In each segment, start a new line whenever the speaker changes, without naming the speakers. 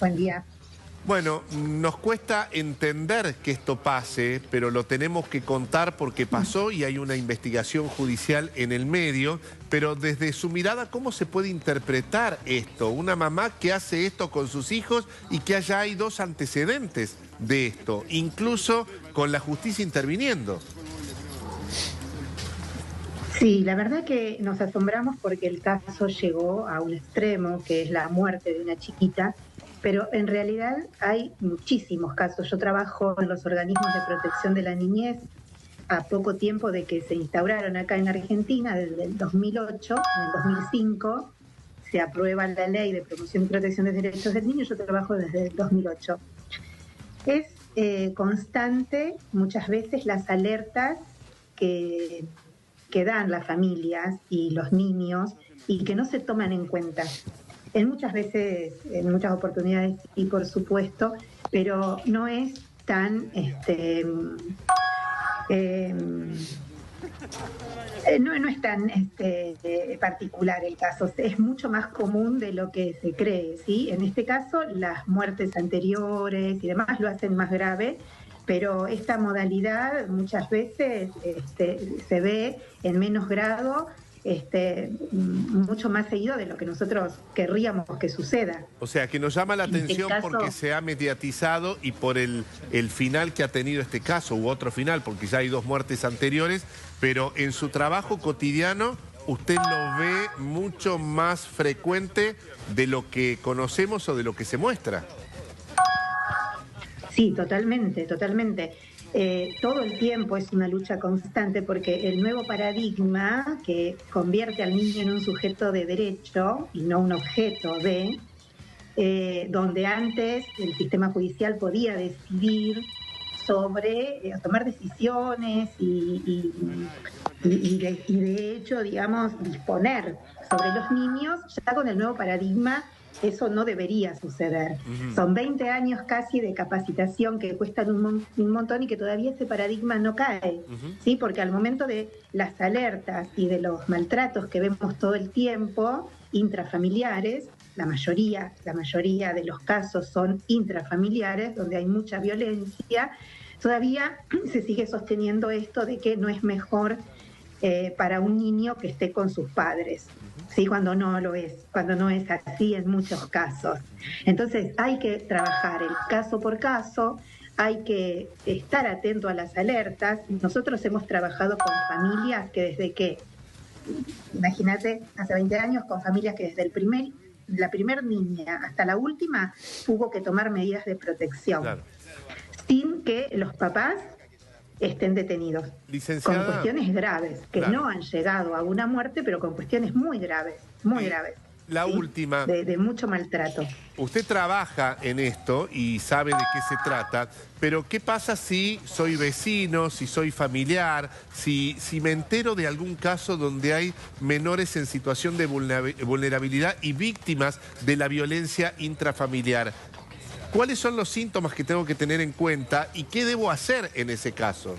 Buen día.
Bueno, nos cuesta entender que esto pase, pero lo tenemos que contar porque pasó y hay una investigación judicial en el medio. Pero desde su mirada, ¿cómo se puede interpretar esto? Una mamá que hace esto con sus hijos y que ya hay dos antecedentes de esto, incluso con la justicia interviniendo.
Sí, la verdad que nos asombramos porque el caso llegó a un extremo, que es la muerte de una chiquita, pero en realidad hay muchísimos casos. Yo trabajo en los organismos de protección de la niñez a poco tiempo de que se instauraron acá en Argentina, desde el 2008. En el 2005 se aprueba la ley de promoción y protección de derechos del niño. Yo trabajo desde el 2008. Es constante muchas veces las alertas que dan las familias y los niños y que no se toman en cuenta. En muchas veces, en muchas oportunidades, sí, por supuesto, pero no es tan no es tan particular el caso, es mucho más común de lo que se cree, ¿sí? En este caso, las muertes anteriores y demás lo hacen más grave, pero esta modalidad muchas veces se ve en menos grado, mucho más seguido de lo que nosotros querríamos que suceda.
O sea, que nos llama la atención
caso,
porque se ha mediatizado y por el final que ha tenido este caso, u otro final, porque ya hay dos muertes anteriores, pero en su trabajo cotidiano usted lo ve mucho más frecuente de lo que conocemos o de lo que se muestra.
Sí, totalmente, totalmente. Todo el tiempo es una lucha constante porque el nuevo paradigma que convierte al niño en un sujeto de derecho y no un objeto donde antes el sistema judicial podía decidir sobre, tomar decisiones y de hecho, digamos, disponer sobre los niños, ya con el nuevo paradigma eso no debería suceder. Son 20 años casi de capacitación que cuestan un montón y que todavía ese paradigma no cae, ¿sí? Porque al momento de las alertas y de los maltratos que vemos todo el tiempo, intrafamiliares, la mayoría de los casos son intrafamiliares, donde hay mucha violencia, todavía se sigue sosteniendo esto de que no es mejor para un niño que esté con sus padres, ¿sí? Cuando no lo es, cuando no es así en muchos casos. Entonces hay que trabajar el caso por caso, hay que estar atento a las alertas. Nosotros hemos trabajado con familias que imagínate, hace 20 años, con familias que desde la primer niña hasta la última tuvo que tomar medidas de protección, claro, sin que los papás estén detenidos,
Licenciada,
con cuestiones graves, que
claro,
no han llegado a una muerte, pero con cuestiones muy graves, muy graves.
La
¿sí?
última.
De mucho maltrato.
Usted trabaja en esto y sabe de qué se trata, pero ¿qué pasa si soy vecino, si soy familiar, si me entero de algún caso donde hay menores en situación de vulnerabilidad y víctimas de la violencia intrafamiliar? ¿Cuáles son los síntomas que tengo que tener en cuenta y qué debo hacer en ese caso?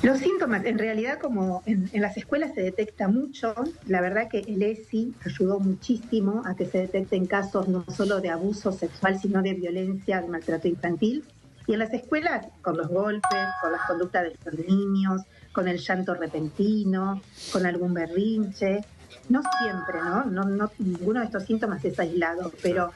Los síntomas, en realidad, como en las escuelas se detecta mucho, la verdad que el ESI ayudó muchísimo a que se detecten casos no solo de abuso sexual, sino de violencia, de maltrato infantil. Y en las escuelas, con los golpes, con las conductas de los niños, con el llanto repentino, con algún berrinche. No siempre, ¿no? Ninguno de estos síntomas es aislado, pero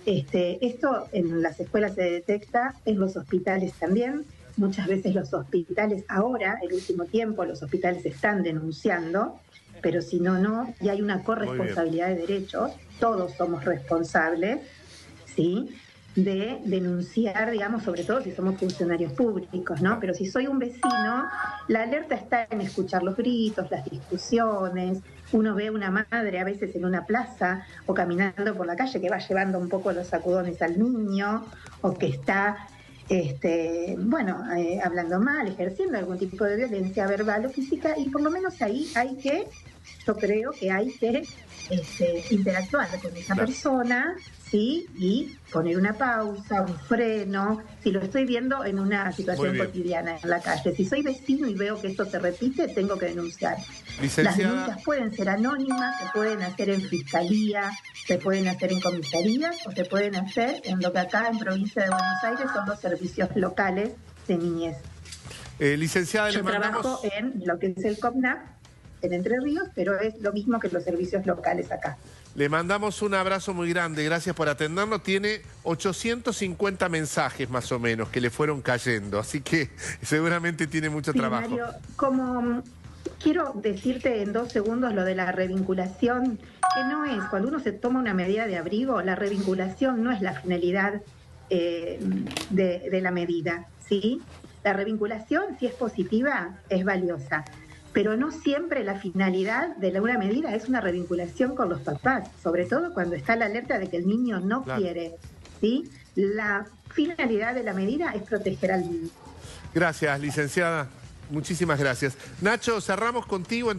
esto en las escuelas se detecta, en los hospitales también. Muchas veces los hospitales, ahora, el último tiempo, los hospitales están denunciando, pero si no, y hay una corresponsabilidad de derechos, todos somos responsables, ¿sí?, de denunciar, digamos, sobre todo si somos funcionarios públicos, ¿no? Pero si soy un vecino, la alerta está en escuchar los gritos, las discusiones. Uno ve una madre a veces en una plaza o caminando por la calle que va llevando un poco los sacudones al niño o que está hablando mal, ejerciendo algún tipo de violencia verbal o física, y por lo menos ahí hay que yo creo que hay que interactuar con esa persona, ¿sí? Y poner una pausa, un freno, si lo estoy viendo en una situación cotidiana en la calle. Si soy vecino y veo que esto se repite, tengo que denunciar.
Licenciada...
Las denuncias pueden ser anónimas, se pueden hacer en fiscalía, se pueden hacer en comisarías o se pueden hacer en lo que acá en Provincia de Buenos Aires son los servicios locales de niñez.
Licenciada,
yo trabajo en lo que es el COPNAC en Entre Ríos, pero es lo mismo que los servicios locales acá.
Le mandamos un abrazo muy grande, gracias por atendernos. Tiene 850 mensajes más o menos que le fueron cayendo, así que seguramente tiene mucho trabajo.
Mario, como quiero decirte en 2 segundos lo de la revinculación, que no es, cuando uno se toma una medida de abrigo, la revinculación no es la finalidad de la medida, ¿sí? La revinculación, si es positiva, es valiosa. Pero no siempre la finalidad de una medida es una revinculación con los papás, sobre todo cuando está la alerta de que el niño no quiere, ¿sí? La finalidad de la medida es proteger al niño.
Gracias, licenciada. Muchísimas gracias. Nacho, cerramos contigo.